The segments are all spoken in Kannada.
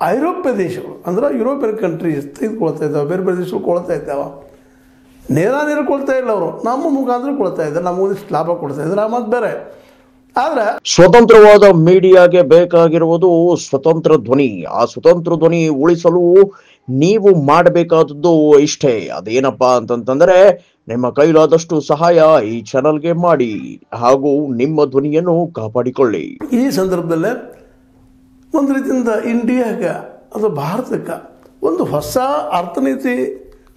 ಐರೋಪ್ಯ ದೇಶಗಳು ಅಂದ್ರೆ ಯುರೋಪಿಯನ್ ಕಂಟ್ರೀಸ್ ತೆಗೆದುಕೊಳ್ತಾ ಇದ್ದಾವೆ, ಬೇರೆ ಬೇರೆ ದೇಶಗಳು ಕೊಳ್ತಾ ಇದ್ದಾವೆ. ನೇರ ಕೊಳ್ತಾ ಇಲ್ಲ, ಅವರು ನಮ್ಮ ಮುಖಾಂತರ ಕೊಳ್ತಾ ಇದ್ದಾರೆ, ನಮಗೊಂದಿಷ್ಟು ಲಾಭ ಕೊಡ್ತಾ ಇದ್ದಾರೆ, ಮತ್ತು ಬೇರೆ. ಆದರೆ ಸ್ವತಂತ್ರವಾದ ಮೀಡಿಯಾಗೆ ಬೇಕಾಗಿರುವುದು ಸ್ವತಂತ್ರ ಧ್ವನಿ. ಆ ಸ್ವತಂತ್ರ ಧ್ವನಿ ಉಳಿಸಲು ನೀವು ಮಾಡಬೇಕಾದದ್ದು ಇಷ್ಟೇ. ಅದೇನಪ್ಪಾ ಅಂತಂತಂದ್ರೆ, ನಿಮ್ಮ ಕೈಲಾದಷ್ಟು ಸಹಾಯ ಈ ಚಾನಲ್ಗೆ ಮಾಡಿ ಹಾಗೂ ನಿಮ್ಮ ಧ್ವನಿಯನ್ನು ಕಾಪಾಡಿಕೊಳ್ಳಿ. ಈ ಸಂದರ್ಭದಲ್ಲೇ ಒಂದು ರೀತಿಯಿಂದ ಇಂಡಿಯಾಗೆ ಅಥವಾ ಭಾರತಕ್ಕೆ ಒಂದು ಹೊಸ ಅರ್ಥನೀತಿ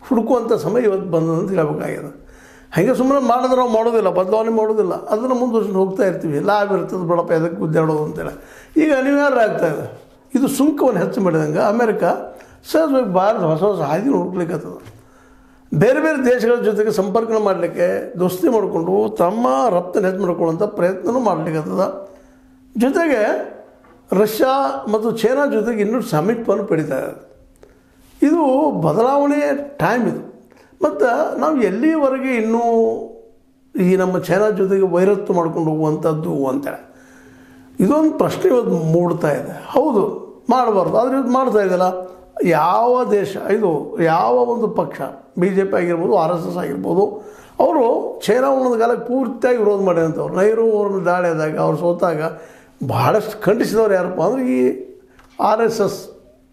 ಹುಡುಕುವಂಥ ಸಮಯ ಇವತ್ತು ಬಂದಂತ ಹೇಳಬೇಕಾಗಿದೆ. ಹಾಗೆ ಸುಮ್ಮನೆ ಮಾಡಿದ್ರೆ ನಾವು ಮಾಡೋದಿಲ್ಲ, ಬದಲಾವಣೆ ಮಾಡೋದಿಲ್ಲ, ಅದನ್ನು ಮುಂದುವರ್ಸ್ಕೊಂಡು ಹೋಗ್ತಾ ಇರ್ತೀವಿ. ಲಾಭ ಇರ್ತದೆ ಬಿಡಪ್ಪ, ಎದಕ್ಕೆ ಗುದ್ದಾಡೋದು ಅಂತೇಳಿ ಈಗ ಅನಿವಾರ್ಯ ಆಗ್ತಾಯಿದೆ. ಇದು ಸುಂಕವನ್ನು ಹೆಚ್ಚು ಮಾಡಿದಂಗೆ ಅಮೇರಿಕ ಸಹಜವಾಗಿ ಭಾರತ ಹೊಸ ಹೊಸ ಹಾದಿ ಹುಡುಕ್ಲಿಕ್ಕತ್ತದ. ಬೇರೆ ಬೇರೆ ದೇಶಗಳ ಜೊತೆಗೆ ಸಂಪರ್ಕ ಮಾಡಲಿಕ್ಕೆ ದೋಸ್ತಿ ಮಾಡಿಕೊಂಡು ತಮ್ಮ ರಫ್ತನ್ನು ಹೆಚ್ಚು ಮಾಡ್ಕೊಳ್ಳುವಂಥ ಪ್ರಯತ್ನವೂ ಮಾಡಲಿಕ್ಕತ್ತದ. ಜೊತೆಗೆ ರಷ್ಯಾ ಮತ್ತು ಚೈನಾ ಜೊತೆಗೆ ಇನ್ನೂ ಸಮೀಪವನ್ನು ಪಡಿತಾ ಇದೆ. ಇದು ಬದಲಾವಣೆ ಟೈಮ್ ಇದು. ಮತ್ತು ನಾವು ಎಲ್ಲಿವರೆಗೆ ಇನ್ನೂ ಈ ನಮ್ಮ ಚೈನಾ ಜೊತೆಗೆ ವೈರತ್ವ ಮಾಡ್ಕೊಂಡು ಹೋಗುವಂಥದ್ದು ಅಂತೇಳಿ ಇದೊಂದು ಪ್ರಶ್ನೆ ಇವತ್ತು ಮೂಡ್ತಾ ಇದೆ. ಹೌದು, ಮಾಡಬಾರ್ದು, ಆದರೆ ಇವತ್ತು ಮಾಡ್ತಾ ಇದೆಯಲ್ಲ. ಯಾವ ದೇಶ ಇದು, ಯಾವ ಒಂದು ಪಕ್ಷ, BJP ಆಗಿರ್ಬೋದು, RSS ಆಗಿರ್ಬೋದು, ಅವರು ಚೈನಾ ಒಂದೊಂದು ಕಾಲಕ್ಕೆ ಪೂರ್ತಿಯಾಗಿ ವಿರೋಧ ಮಾಡಿದಂಥವ್ರು. ನೆಹರು ಅವ್ರನ್ನ ದಾಳಿ ಆದಾಗ ಅವ್ರು ಸೋತಾಗ ಭಾಳಷ್ಟು ಖಂಡಿಸಿದವ್ರು ಯಾರಪ್ಪ ಅಂದರೆ ಈ RSS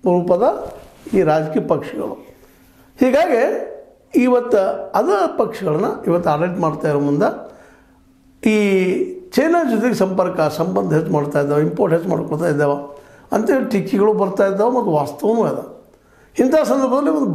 ರೂಪದ ಈ ರಾಜಕೀಯ ಪಕ್ಷಗಳು. ಹೀಗಾಗಿ ಇವತ್ತು ಅದ ಪಕ್ಷಗಳನ್ನ ಇವತ್ತು ಆಡಳಿತ ಮಾಡ್ತಾ ಇರೋ ಮುಂದೆ ಈ ಚೈನಾ ಜೊತೆಗೆ ಸಂಬಂಧ ಹೆಚ್ಚು ಮಾಡ್ತಾ ಇದ್ದಾವೆ, ಇಂಪೋರ್ಟ್ ಹೆಚ್ಚು ಮಾಡ್ಕೊಳ್ತಾ ಇದ್ದಾವೆ ಅಂತೇಳಿ ಟೀಕೆಗಳು ಬರ್ತಾ ಇದ್ದಾವೆ ಮತ್ತು ವಾಸ್ತವನೂ ಅದ. ಇಂಥ ಸಂದರ್ಭದಲ್ಲಿ ಒಂದು